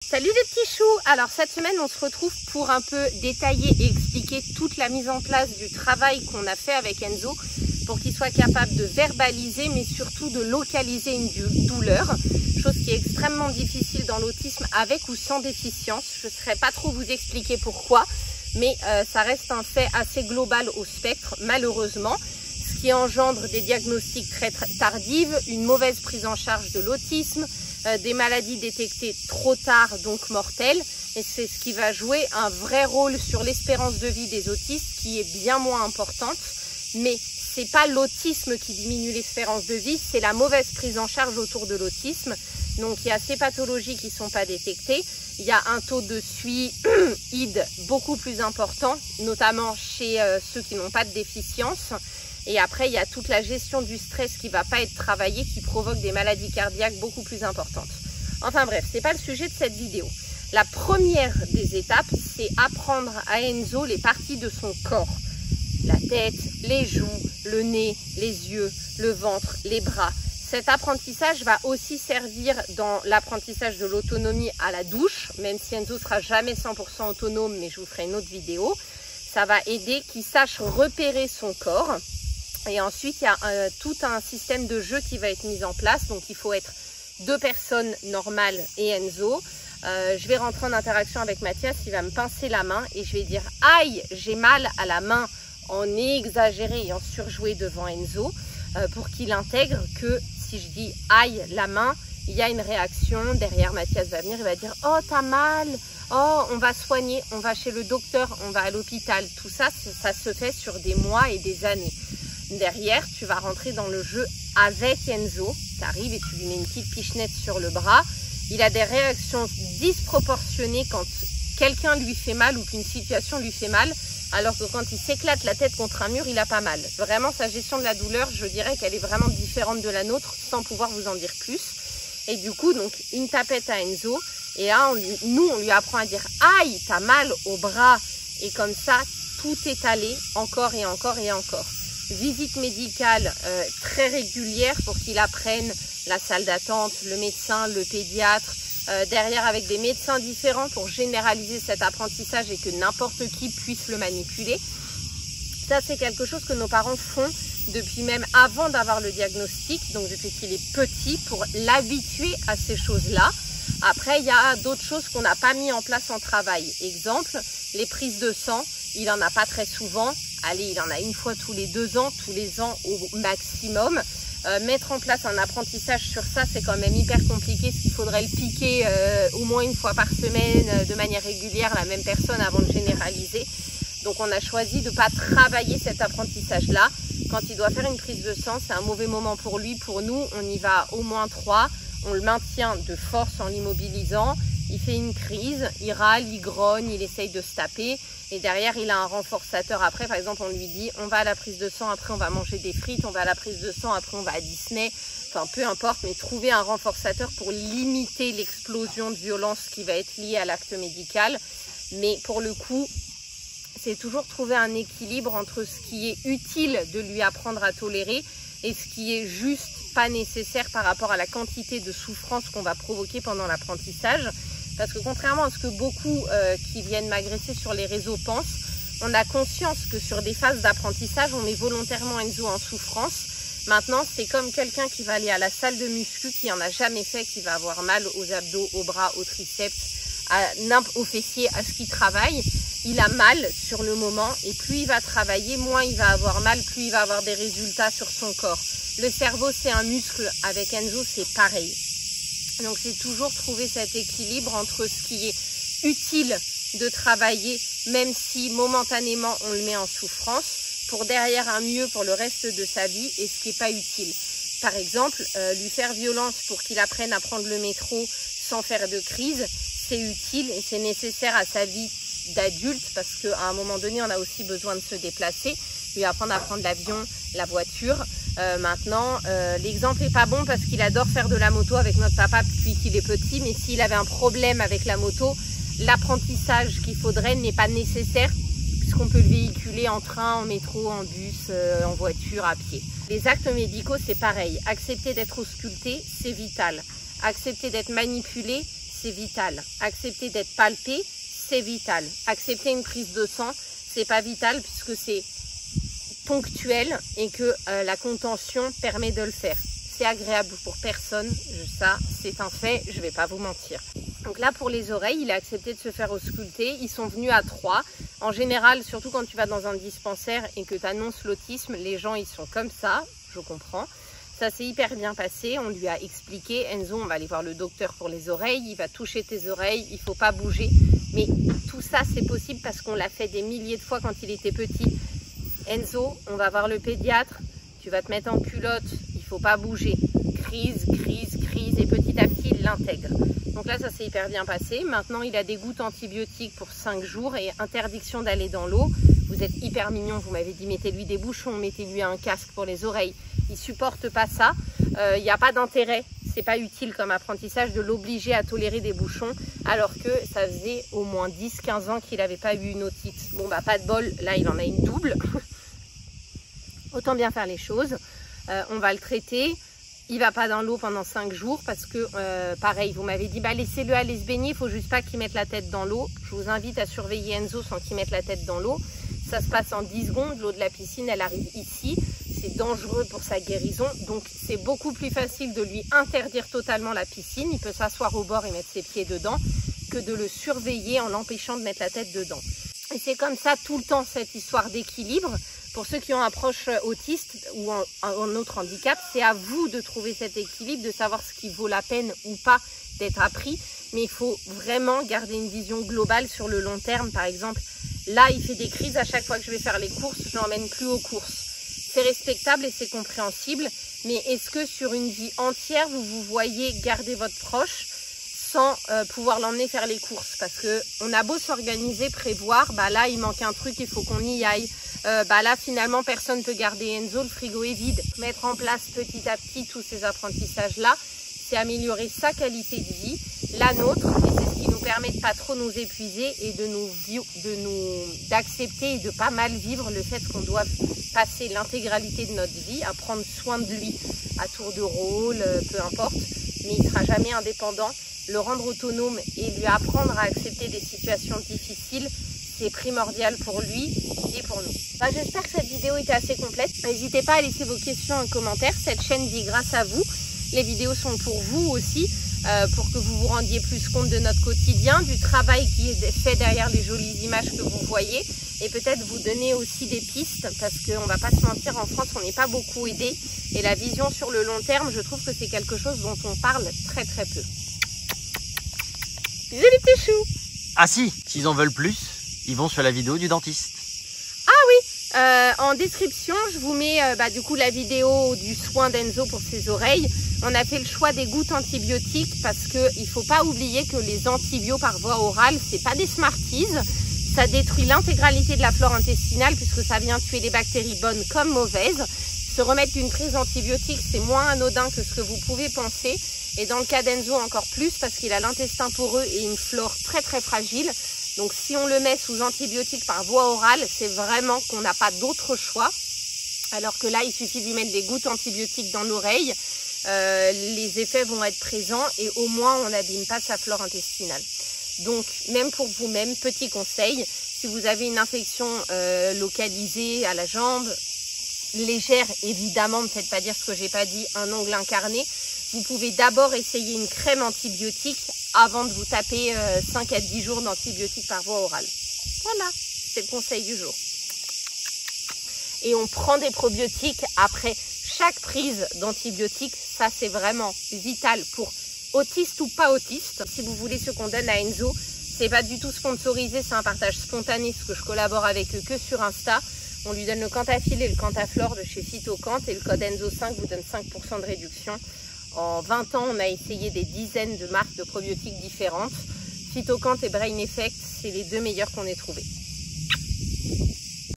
Salut les petits choux! Alors cette semaine on se retrouve pour un peu détailler et expliquer toute la mise en place du travail qu'on a fait avec Enzo pour qu'il soit capable de verbaliser mais surtout de localiser une douleur, chose qui est extrêmement difficile dans l'autisme avec ou sans déficience. Je ne saurais pas trop vous expliquer pourquoi, mais ça reste un fait assez global au spectre malheureusement, ce qui engendre des diagnostics très tardives, une mauvaise prise en charge de l'autisme, des maladies détectées trop tard, donc mortelles, et c'est ce qui va jouer un vrai rôle sur l'espérance de vie des autistes qui est bien moins importante. Mais c'est pas l'autisme qui diminue l'espérance de vie, c'est la mauvaise prise en charge autour de l'autisme. Donc il y a ces pathologies qui ne sont pas détectées, il y a un taux de SUI-ID beaucoup plus important, notamment chez ceux qui n'ont pas de déficience. Et après, il y a toute la gestion du stress qui ne va pas être travaillée, qui provoque des maladies cardiaques beaucoup plus importantes. Enfin bref, ce n'est pas le sujet de cette vidéo. La première des étapes, c'est apprendre à Enzo les parties de son corps. La tête, les joues, le nez, les yeux, le ventre, les bras. Cet apprentissage va aussi servir dans l'apprentissage de l'autonomie à la douche, même si Enzo ne sera jamais 100% autonome, mais je vous ferai une autre vidéo. Ça va aider qu'il sache repérer son corps. Et ensuite, il y a tout un système de jeu qui va être mis en place. Donc, il faut être 2 personnes normales et Enzo. Je vais rentrer en interaction avec Mathias. Il va me pincer la main et je vais dire « Aïe, j'ai mal à la main » en exagéré et en surjoué devant Enzo pour qu'il intègre que si je dis « Aïe, la main », il y a une réaction. Derrière, Mathias va venir, il va dire « Oh, t'as mal !» Oh, on va soigner, on va chez le docteur, on va à l'hôpital. Tout ça, ça se fait sur des mois et des années. Derrière, tu vas rentrer dans le jeu avec Enzo. Tu arrives et tu lui mets une petite pichenette sur le bras. Il a des réactions disproportionnées quand quelqu'un lui fait mal ou qu'une situation lui fait mal, alors que quand il s'éclate la tête contre un mur, il a pas mal. Vraiment, sa gestion de la douleur, je dirais qu'elle est vraiment différente de la nôtre, sans pouvoir vous en dire plus. Et du coup, donc, une tapette à Enzo. Et là, on lui apprend à dire « Aïe, t'as mal au bras !» Et comme ça, tout est allé encore et encore et encore. Visite médicale très régulière pour qu'il apprenne la salle d'attente, le médecin, le pédiatre, derrière avec des médecins différents pour généraliser cet apprentissage et que n'importe qui puisse le manipuler. Ça, c'est quelque chose que nos parents font depuis même avant d'avoir le diagnostic, donc depuis qu'il est petit, pour l'habituer à ces choses-là. Après, il y a d'autres choses qu'on n'a pas mis en place en travail. Exemple, les prises de sang, il n'en a pas très souvent. Allez, il en a une fois tous les 2 ans, tous les ans au maximum. Mettre en place un apprentissage sur ça, c'est quand même hyper compliqué, parce qu'il faudrait le piquer au moins une fois par semaine de manière régulière, la même personne avant de généraliser. Donc on a choisi de ne pas travailler cet apprentissage-là. Quand il doit faire une prise de sang, c'est un mauvais moment pour lui. Pour nous, on y va au moins 3. On le maintient de force en l'immobilisant. Il fait une crise, il râle, il grogne, il essaye de se taper. Et derrière, il a un renforçateur après. Par exemple, on lui dit, on va à la prise de sang, après on va manger des frites. On va à la prise de sang, après on va à Disney. Enfin, peu importe, mais trouver un renforçateur pour limiter l'explosion de violence qui va être liée à l'acte médical. Mais pour le coup, c'est toujours trouver un équilibre entre ce qui est utile de lui apprendre à tolérer et ce qui est juste pas nécessaire par rapport à la quantité de souffrance qu'on va provoquer pendant l'apprentissage. Parce que contrairement à ce que beaucoup qui viennent m'agresser sur les réseaux pensent, on a conscience que sur des phases d'apprentissage, on met volontairement Enzo en souffrance. Maintenant, c'est comme quelqu'un qui va aller à la salle de muscu, qui n'en a jamais fait, qui va avoir mal aux abdos, aux bras, aux triceps, aux fessiers, à ce qu'il travaille. Il a mal sur le moment et plus il va travailler, moins il va avoir mal, plus il va avoir des résultats sur son corps. Le cerveau, c'est un muscle. Avec Enzo, c'est pareil. Donc, c'est toujours trouver cet équilibre entre ce qui est utile de travailler, même si momentanément on le met en souffrance, pour derrière un mieux pour le reste de sa vie et ce qui n'est pas utile. Par exemple, lui faire violence pour qu'il apprenne à prendre le métro sans faire de crise, c'est utile et c'est nécessaire à sa vie d'adulte parce qu'à un moment donné, on a aussi besoin de se déplacer, lui apprendre à prendre l'avion, la voiture. Maintenant, l'exemple n'est pas bon parce qu'il adore faire de la moto avec notre papa depuis qu'il est petit, mais s'il avait un problème avec la moto, l'apprentissage qu'il faudrait n'est pas nécessaire puisqu'on peut le véhiculer en train, en métro, en bus, en voiture, à pied. Les actes médicaux, c'est pareil. Accepter d'être ausculté, c'est vital. Accepter d'être manipulé, c'est vital. Accepter d'être palpé, c'est vital. Accepter une prise de sang, c'est pas vital puisque c'est ponctuel et que la contention permet de le faire. C'est agréable pour personne, ça c'est un fait, je vais pas vous mentir. Donc là pour les oreilles, il a accepté de se faire ausculter, ils sont venus à 3. En général, surtout quand tu vas dans un dispensaire et que tu annonces l'autisme, les gens ils sont comme ça, je comprends. Ça s'est hyper bien passé, on lui a expliqué, Enzo, on va aller voir le docteur pour les oreilles, il va toucher tes oreilles, il faut pas bouger. Mais tout ça c'est possible parce qu'on l'a fait des milliers de fois quand il était petit. Enzo, on va voir le pédiatre, tu vas te mettre en culotte, il faut pas bouger. Crise, crise, crise et petit à petit il l'intègre. Donc là ça s'est hyper bien passé. Maintenant il a des gouttes antibiotiques pour 5 jours et interdiction d'aller dans l'eau. Vous êtes hyper mignon, vous m'avez dit mettez-lui des bouchons, mettez-lui un casque pour les oreilles. Il supporte pas ça, il n'y a pas d'intérêt. C'est pas utile comme apprentissage de l'obliger à tolérer des bouchons alors que ça faisait au moins 10-15 ans qu'il n'avait pas eu une otite. Bon bah pas de bol, là il en a une double. Autant bien faire les choses. On va le traiter. Il va pas dans l'eau pendant 5 jours parce que pareil, vous m'avez dit bah laissez-le aller se baigner, il faut juste pas qu'il mette la tête dans l'eau. Je vous invite à surveiller Enzo sans qu'il mette la tête dans l'eau. Ça se passe en 10 secondes, l'eau de la piscine elle arrive ici. C'est dangereux pour sa guérison, donc c'est beaucoup plus facile de lui interdire totalement la piscine. Il peut s'asseoir au bord et mettre ses pieds dedans que de le surveiller en l'empêchant de mettre la tête dedans. Et c'est comme ça tout le temps cette histoire d'équilibre. Pour ceux qui ont un proche autiste ou un autre handicap, c'est à vous de trouver cet équilibre, de savoir ce qui vaut la peine ou pas d'être appris. Mais il faut vraiment garder une vision globale sur le long terme. Par exemple, là, il fait des crises à chaque fois que je vais faire les courses, je l'emmène plus aux courses. C'est respectable et c'est compréhensible, mais est-ce que sur une vie entière, vous vous voyez garder votre proche sans pouvoir l'emmener faire les courses? Parce que on a beau s'organiser, prévoir, bah là, il manque un truc, il faut qu'on y aille. Bah là, finalement, personne ne peut garder Enzo, le frigo est vide. Mettre en place petit à petit tous ces apprentissages-là, c'est améliorer sa qualité de vie, la nôtre, et c'est ce qui nous permet de pas trop nous épuiser et d'accepter et de pas mal vivre le fait qu'on doit passer l'intégralité de notre vie à prendre soin de lui, à tour de rôle, peu importe, mais il sera jamais indépendant. Le rendre autonome et lui apprendre à accepter des situations difficiles, c'est primordial pour lui et pour nous. Bah, j'espère que cette vidéo était assez complète. N'hésitez pas à laisser vos questions en commentaire. Cette chaîne vit grâce à vous. Les vidéos sont pour vous aussi, pour que vous vous rendiez plus compte de notre quotidien, du travail qui est fait derrière les jolies images que vous voyez, et peut-être vous donner aussi des pistes, parce qu'on ne va pas se mentir, en France, on n'est pas beaucoup aidé, et la vision sur le long terme, je trouve que c'est quelque chose dont on parle très très peu. Bisous les petits choux! Ah si, s'ils en veulent plus, ils vont sur la vidéo du dentiste. Ah oui, en description, je vous mets du coup la vidéo du soin d'Enzo pour ses oreilles. On a fait le choix des gouttes antibiotiques parce qu'il ne faut pas oublier que les antibiotiques par voie orale, c'est pas des Smarties. Ça détruit l'intégralité de la flore intestinale puisque ça vient tuer les bactéries bonnes comme mauvaises. Se remettre d'une prise d'antibiotiques, c'est moins anodin que ce que vous pouvez penser. Et dans le cas d'Enzo, encore plus parce qu'il a l'intestin poreux et une flore très très fragile. Donc si on le met sous antibiotiques par voie orale, c'est vraiment qu'on n'a pas d'autre choix. Alors que là, il suffit de lui mettre des gouttes antibiotiques dans l'oreille. Les effets vont être présents et au moins on n'abîme pas sa flore intestinale. Donc même pour vous-même, petit conseil, si vous avez une infection localisée à la jambe, légère évidemment, ne faites pas dire ce que j'ai pas dit, un ongle incarné, vous pouvez d'abord essayer une crème antibiotique avant de vous taper 5 à 10 jours d'antibiotiques par voie orale. Voilà, c'est le conseil du jour. Et on prend des probiotiques après chaque prise d'antibiotiques. Ça, c'est vraiment vital pour autiste ou pas autiste. Si vous voulez ce qu'on donne à Enzo, c'est pas du tout sponsorisé, c'est un partage spontané parce que je collabore avec eux que sur Insta. On lui donne le Cantafil et le Cantaflore de chez Phytocant et le code Enzo5 vous donne 5% de réduction. En 20 ans, on a essayé des dizaines de marques de probiotiques différentes. Phytocant et Brain Effect, c'est les deux meilleurs qu'on ait trouvés.